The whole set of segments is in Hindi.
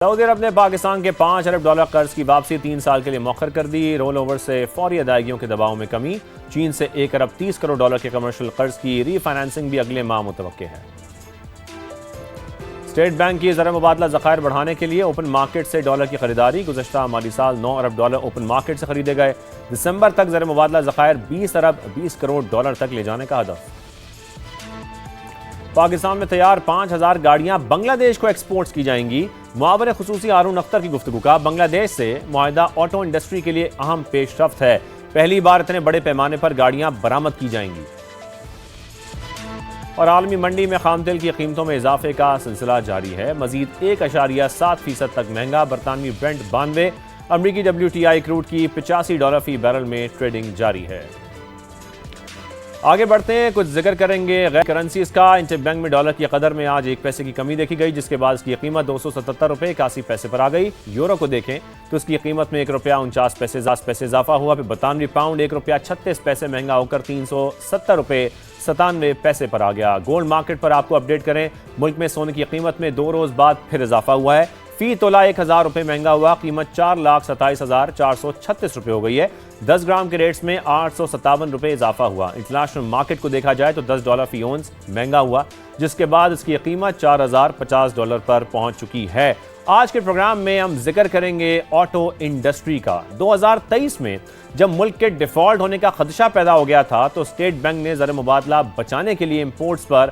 सऊदी अरब ने पाकिस्तान के $5 अरब कर्ज की वापसी 3 साल के लिए मौखर कर दी। रोल ओवर से फौरी अदायगियों के दबाव में कमी। चीन से $1 अरब 30 करोड़ के कमर्शियल कर्ज की रीफाइनेंसिंग भी अगले माह मुतवक्के है। स्टेट बैंक की ज़र मुबादला ज़खायर बढ़ाने के लिए ओपन मार्केट से डॉलर की खरीदारी। गुज़श्ता माली साल $9 अरब ओपन मार्केट से खरीदे गए। दिसंबर तक ज़र मुबादला ज़खायर $20 अरब 20 करोड़ तक ले जाने का हदफ। पाकिस्तान में तैयार 5,000 गाड़ियां बांग्लादेश को एक्सपोर्ट की जाएंगी। मुआविन खुसूसी हारून अख्तर की गुफ्तगू का बांग्लादेश से मुआहिदा ऑटो इंडस्ट्री के लिए अहम पेशरफ्त है। पहली बार इतने बड़े पैमाने पर गाड़ियां बरामद की जाएंगी। और आलमी मंडी में खाम तेल की कीमतों में इजाफे का सिलसिला जारी है। मजीद 1.7% तक महंगा। बरतानवी ब्रेंट 92, अमरीकी WTI क्रूड की $85 फी बैरल में ट्रेडिंग जारी है। आगे बढ़ते हैं, कुछ जिक्र करेंगे गैर करेंसीज का। इंटरबैंक में डॉलर की कदर में आज 1 पैसे की कमी देखी गई, जिसके बाद इसकी कीमत $277.81 पर आ गई। यूरो को देखें तो इसकी कीमत में ₹1.49 पैसे इजाफा हुआ। फिर बरतानवी पाउंड ₹1.36 महंगा होकर $370.97 पर आ गया। गोल्ड मार्केट पर आपको अपडेट करें, मुल्क में सोने की कीमत में 2 रोज बाद फिर इजाफा हुआ है। फी तोला ₹1,000 महंगा हुआ। कीमत ₹4,27,436 हो गई है। 10 ग्राम के रेट्स में ₹857 इजाफा हुआ। इंटरनेशनल मार्केट को देखा जाए तो $10 फी ओंस महंगा हुआ, जिसके बाद इसकी कीमत $4,050 पर पहुंच चुकी है। आज के प्रोग्राम में हम जिक्र करेंगे ऑटो इंडस्ट्री का। 2023 में जब मुल्क के डिफॉल्ट होने का खदशा पैदा हो गया था तो स्टेट बैंक ने ज़र मुबादला बचाने के लिए इंपोर्ट्स पर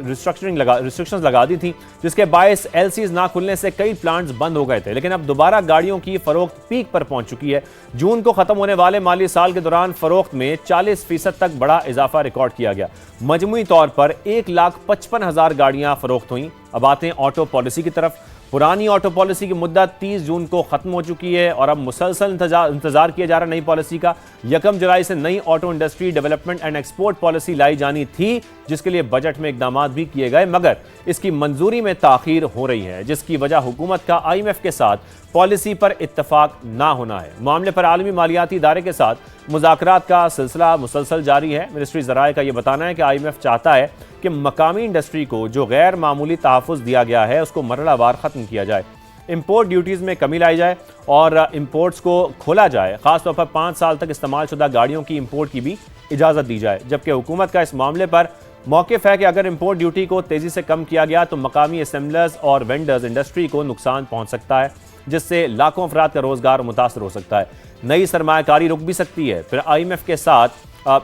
रिस्ट्रिक्शंस लगा दी थी, जिसके बायस LCs ना खुलने से कई प्लांट्स बंद हो गए थे। लेकिन अब दोबारा गाड़ियों की फरोख्त पीक पर पहुंच चुकी है। जून को खत्म होने वाले माली साल के दौरान फरोख्त में 40% तक बड़ा इजाफा रिकॉर्ड किया गया। मजमूई तौर पर 1,55,000 गाड़ियां फरोख्त हुई। अब आते हैं ऑटो पॉलिसी की तरफ। पुरानी ऑटो पॉलिसी की मुद्दत 30 जून को खत्म हो चुकी है और अब मुसलसल इंतजार किया जा रहा नई पॉलिसी का। 1 जुलाई से नई auto industry development and export policy लाई जानी थी, जिसके लिए बजट में इकदाम भी किए गए, मगर इसकी मंजूरी में ताखीर हो रही है, जिसकी वजह हुकूमत का IMF के साथ पॉलिसी पर इत्तफाक ना होना है। मामले पर आलमी मालियाती इदारे के साथ मुज़ाकरात का सिलसिला मुसलसल जारी है। मिनिस्ट्री ज़राए का यह बताना है कि IMF चाहता है कि मकामी इंडस्ट्री को जो गैर मामूली तहफ़्फ़ुज़ दिया गया है उसको मरहलावार ख़त्म किया जाए। इंपोर्ट ड्यूटीज़ में कमी लाई जाए और इंपोर्ट्स को खोला जाए। ख़ासतौर पर 5 साल तक इस्तेमाल शुदा गाड़ियों की इंपोर्ट की भी इजाज़त दी जाए। जबकि हुकूमत का इस मामले पर मौक़िफ़ है कि अगर इंपोर्ट ड्यूटी को तेज़ी से कम किया गया तो मकामी असेंबलर्स और वेंडर्स इंडस्ट्री को नुकसान पहुँच सकता है, जिससे लाखों अफराद का रोज़गार मुतासर हो सकता है। नई सरमायाकारी रुक भी सकती है। फिर IMF के साथ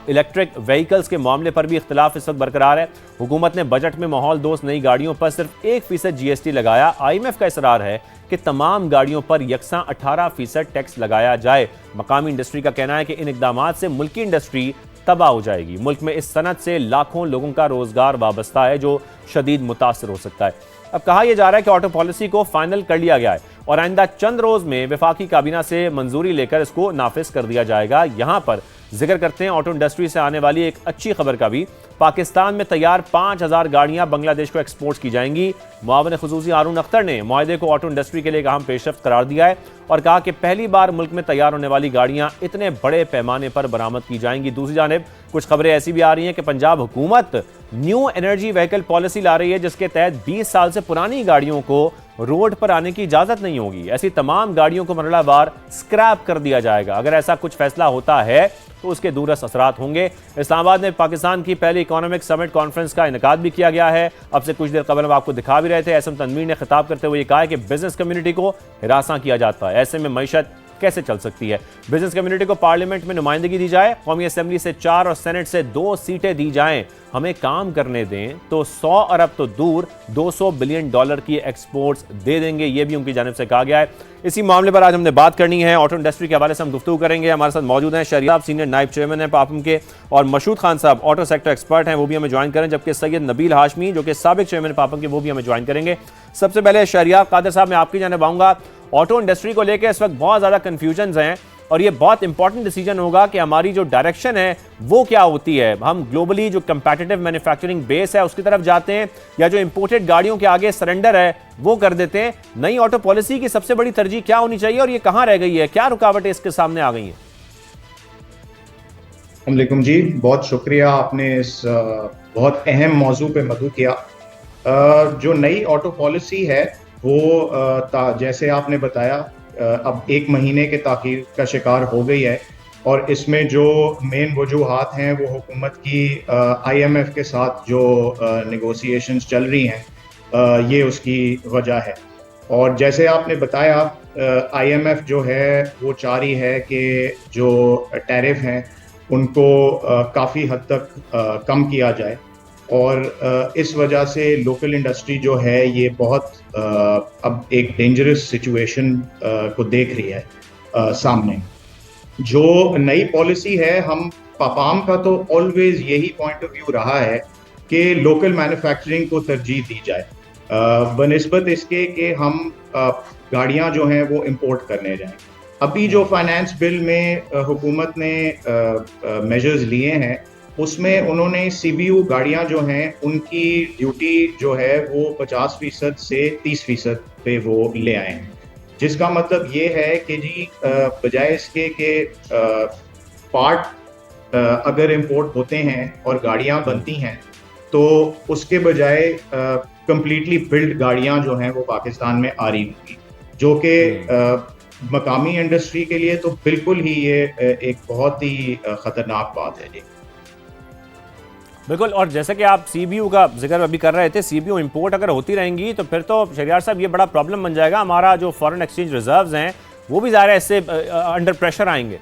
इलेक्ट्रिक व्हीकल्स के मामले पर भी इख्तिलाफ इस वक्त बरकरार है। हुकूमत ने बजट में माहौल दोस्त नई गाड़ियों पर सिर्फ 1% GST लगाया। IMF का इसरार है कि तमाम गाड़ियों पर यकसा 18% टैक्स लगाया जाए। मकामी इंडस्ट्री का कहना है कि इन इकदामात से मुल्की इंडस्ट्री तबाह हो जाएगी। मुल्क में इस सनत से लाखों लोगों का रोजगार वाबस्ता है, जो शदीद मुतासर हो सकता है। अब कहा यह जा रहा है कि ऑटो पॉलिसी को फाइनल कर लिया गया है और आइंदा चंद रोज में वफाकी काबीना से मंजूरी लेकर इसको नाफिज कर दिया जाएगा। यहां पर जिक्र करते हैं ऑटो इंडस्ट्री से आने वाली एक अच्छी खबर का भी। पाकिस्तान में तैयार 5,000 गाड़ियां बांग्लादेश को एक्सपोर्ट की जाएंगी। मुआविन खुसूसी हारून अख्तर ने मुआहदे को ऑटो इंडस्ट्री के लिए एक अहम पेशरफ्त करार दिया है और कहा कि पहली बार मुल्क में तैयार होने वाली गाड़ियां इतने बड़े पैमाने पर बरामद की जाएंगी। दूसरी जानिब कुछ खबरें ऐसी भी आ रही हैं कि पंजाब हुकूमत न्यू एनर्जी व्हीकल पॉलिसी ला रही है, जिसके तहत 20 साल से पुरानी गाड़ियों को रोड पर आने की इजाजत नहीं होगी। ऐसी तमाम गाड़ियों को मरहलावार स्क्रैप कर दिया जाएगा। अगर ऐसा कुछ फैसला होता है तो उसके दूरस्थ असरात होंगे। इस्लामाबाद में पाकिस्तान की पहली इकोनॉमिक समिट कॉन्फ्रेंस का इनेकाद भी किया गया है। अब से कुछ देर कबल हम आपको दिखा भी रहे थे। एसएम तनवीर ने खिताब करते हुए कहा है कि बिजनेस कम्युनिटी को हिरासा किया जाता है, ऐसे में मईशत कैसे चल सकती है। बिजनेस कम्युनिटी को पार्लियामेंट में नुमाइंदगी दी जाए, कौमी असेंबली से 4 और सेनेट से 2 सीटें दी जाएं, हमें काम करने दें तो 100 अरब तो दूर $200 बिलियन की एक्सपोर्ट्स दे देंगे। यह भी उनकी जानिब से कहा गया है। इसी मामले पर आज हमने बात करनी है। ऑटो इंडस्ट्री के हवाले से हम गुफ्तगू करेंगे। हमारे साथ मौजूद हैं शहरियार सीनियर नायब चेयरमैन है पापम के, और मशहूद खान साहब ऑटो सेक्टर एक्सपर्ट हैं, वो भी हमें ज्वाइन करें। जबकि सैयद नबील हाशमी जो कि साबिक चेयरमैन पापम के, वो भी हमें ज्वाइन करेंगे। सबसे पहले शहरियार कादिर साहब, मैं आपकी जानिब आऊँगा। ऑटो इंडस्ट्री को लेकर इस वक्त बहुत ज़्यादा कन्फ्यूजन हैं और ये बहुत इंपॉर्टेंट डिसीजन होगा कि हमारी जो डायरेक्शन है वो क्या होती है। हम ग्लोबली जो कंपैटिटिव मैन्युफैक्चरिंग बेस है उसकी तरफ जाते हैं या जो इंपोर्टेड गाड़ियों के आगे सरेंडर है वो कर देते हैं। नई ऑटो पॉलिसी की सबसे बड़ी तरजीह क्या होनी चाहिए और ये कहां रह गई है, क्या रुकावटें इसके सामने आ गई हैं? अस्सलामुअलैकुम जी, बहुत शुक्रिया, आपने इस बहुत अहम मौजू पे मदू किया। जो नई ऑटो पॉलिसी है वो जैसे आपने बताया अब 1 महीने के ताख़ीर का शिकार हो गई है। और इसमें जो मेन वजूहात हैं वो हुकूमत की IMF के साथ जो नेगोशिएशंस चल रही हैं, ये उसकी वजह है। और जैसे आपने बताया IMF जो है वो चाह रही है कि जो टैरिफ हैं उनको काफ़ी हद तक कम किया जाए। और इस वजह से लोकल इंडस्ट्री जो है ये बहुत अब एक डेंजरस सिचुएशन को देख रही है सामने। जो नई पॉलिसी है, हम पापाम का तो ऑलवेज यही पॉइंट ऑफ व्यू रहा है कि लोकल मैन्युफैक्चरिंग को तरजीह दी जाए बनिस्बत इसके कि हम गाड़ियां जो हैं वो इंपोर्ट करने जाएं। अभी जो फाइनेंस बिल में हुकूमत ने मेजर्स लिए हैं उसमें उन्होंने CBU गाड़ियां जो हैं उनकी ड्यूटी जो है वो 50% से 30% पे वो ले आए हैं, जिसका मतलब ये है कि जी बजाय इसके कि पार्ट अगर इंपोर्ट होते हैं और गाड़ियां बनती हैं तो उसके बजाय कंप्लीटली बिल्ड गाड़ियां जो हैं वो पाकिस्तान में आ रही होंगी, जो कि मकामी इंडस्ट्री के लिए तो बिल्कुल ही ये एक बहुत ही ख़तरनाक बात है जी। बिल्कुल। और जैसे कि आप CBU का जिक्र अभी कर रहे थे, CBU इंपोर्ट अगर होती रहेंगी तो फिर तो शहरियार साहब ये बड़ा प्रॉब्लम बन जाएगा। हमारा जो फॉरेन एक्सचेंज रिजर्व्स हैं वो भी ज़ाहिर है इससे अंडर प्रेशर आएंगे।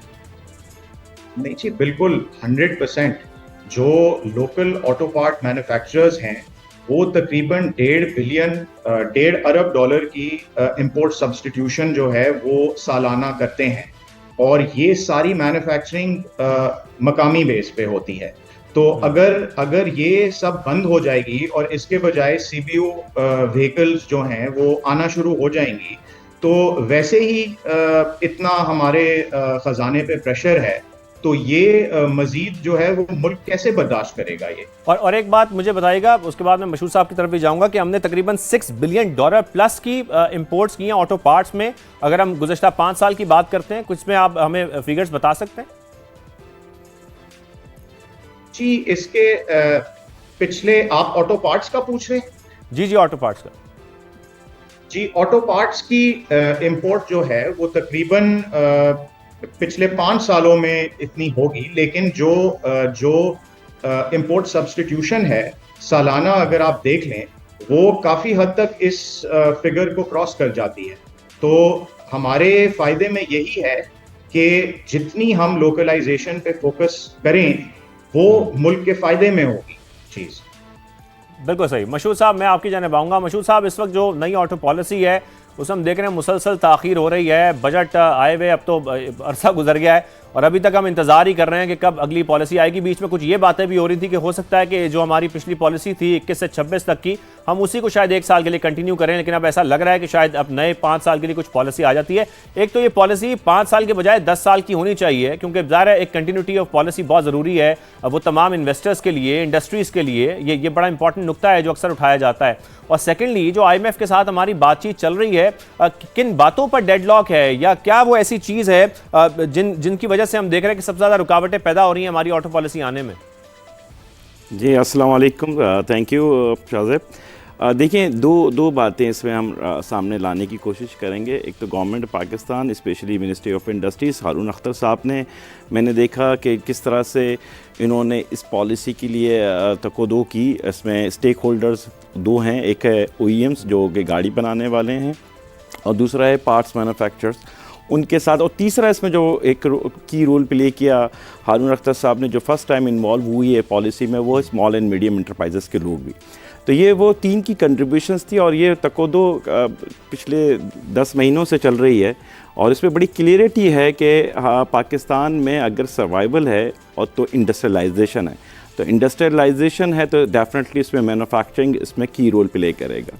नहीं जी, बिल्कुल 100%। जो लोकल ऑटो पार्ट मैन्युफैक्चरर्स हैं वो तकरीबन 1.5 अरब डॉलर की इंपोर्ट सब्स्टिट्यूशन जो है वो सालाना करते हैं, और ये सारी मैन्युफैक्चरिंग मकामी बेस पे होती है। तो अगर ये सब बंद हो जाएगी और इसके बजाय CBU व्हीकल्स जो हैं वो आना शुरू हो जाएंगी, तो वैसे ही इतना हमारे खजाने पे प्रेशर है, तो ये मजीद जो है वो मुल्क कैसे बर्दाश्त करेगा ये। और एक बात मुझे बताइएगा, उसके बाद मैं मशहूर साहब की तरफ भी जाऊंगा, कि हमने तकरीबन $6 बिलियन प्लस की इंपोर्ट्स की हैं ऑटो पार्ट्स में। अगर हम गुज़श्ता 5 साल की बात करते हैं, कुछ में आप हमें फिगर्स बता सकते हैं? जी, इसके पिछले आप ऑटो पार्ट्स का पूछ रहे हैं? जी, ऑटो पार्ट्स का। जी, ऑटो पार्ट्स की इंपोर्ट जो है वो तकरीबन पिछले 5 सालों में इतनी होगी, लेकिन जो इंपोर्ट सब्स्टिट्यूशन है सालाना अगर आप देख लें वो काफ़ी हद तक इस फिगर को क्रॉस कर जाती है। तो हमारे फ़ायदे में यही है कि जितनी हम लोकलाइजेशन पे फोकस करें वो मुल्क के फ़ायदे में होगी चीज़। बिल्कुल सही। मशहूर साहब, मैं आपकी जानिब आऊँगा। मशहूर साहब, इस वक्त जो नई ऑटो पॉलिसी है उसमें हम देख रहे हैं मुसलसल ताख़ीर हो रही है। बजट आए हुए अब तो अरसा गुजर गया है और अभी तक हम इंतज़ार ही कर रहे हैं कि कब अगली पॉलिसी आएगी। बीच में कुछ ये बातें भी हो रही थी कि हो सकता है कि जो हमारी पिछली पॉलिसी थी 21 से 26 तक की, हम उसी को शायद 1 साल के लिए कंटिन्यू करें, लेकिन अब ऐसा लग रहा है कि शायद अब नए 5 साल के लिए कुछ पॉलिसी आ जाती है। एक तो ये पॉलिसी 5 साल के बजाय 10 साल की होनी चाहिए, क्योंकि ज़ाहिर है एक कंटिन्यूटी ऑफ पॉलिसी बहुत ज़रूरी है। वो तमाम इन्वेस्टर्स के लिए, इंडस्ट्रीज़ के लिए ये बड़ा इंपॉर्टेंट नुक्ता है जो अक्सर उठाया जाता है। और सेकेंडली, जो IMF के साथ हमारी बातचीत चल रही है, किन बातों पर डेडलॉक है, या क्या वो ऐसी चीज़ है जिनकी वजह से हम देख रहे हैं कि सबसे ज़्यादा रुकावटें पैदा हो रही हैं हमारी ऑटो पॉलिसी आने में? जी, अस्सलाम वालेकुम, थैंक यू शाज़ेब। देखिए, दो बातें इसमें हम सामने लाने की कोशिश करेंगे। एक तो government Pakistan, specially ministry of industries, Haroon Akhtar साहब ने, मैंने देखा कि किस तरह से इन्होंने इस पॉलिसी के लिए तकोदो की। इसमें स्टेक होल्डर्स 2 हैं, एक है OEMs जो कि गाड़ी बनाने वाले हैं, और दूसरा है पार्ट्स मैन्युफैक्चरर्स, उनके साथ। और तीसरा इसमें जो एक की रोल प्ले किया हारून अख्तर साहब ने, जो फर्स्ट टाइम इन्वॉल्व हुई है पॉलिसी में, वो स्मॉल एंड मीडियम इंटरप्राइजेस के लोग भी। तो ये वो 3 की कंट्रीब्यूशंस थी, और ये तकोदो पिछले 10 महीनों से चल रही है। और इसमें बड़ी क्लियरिटी है कि हाँ, पाकिस्तान में अगर सर्वाइवल है और तो इंडस्ट्रियलाइजेशन है, तो इंडस्ट्रियलाइजेशन है तो डेफिनेटली इसमें मैन्युफैक्चरिंग इसमें की रोल प्ले करेगा।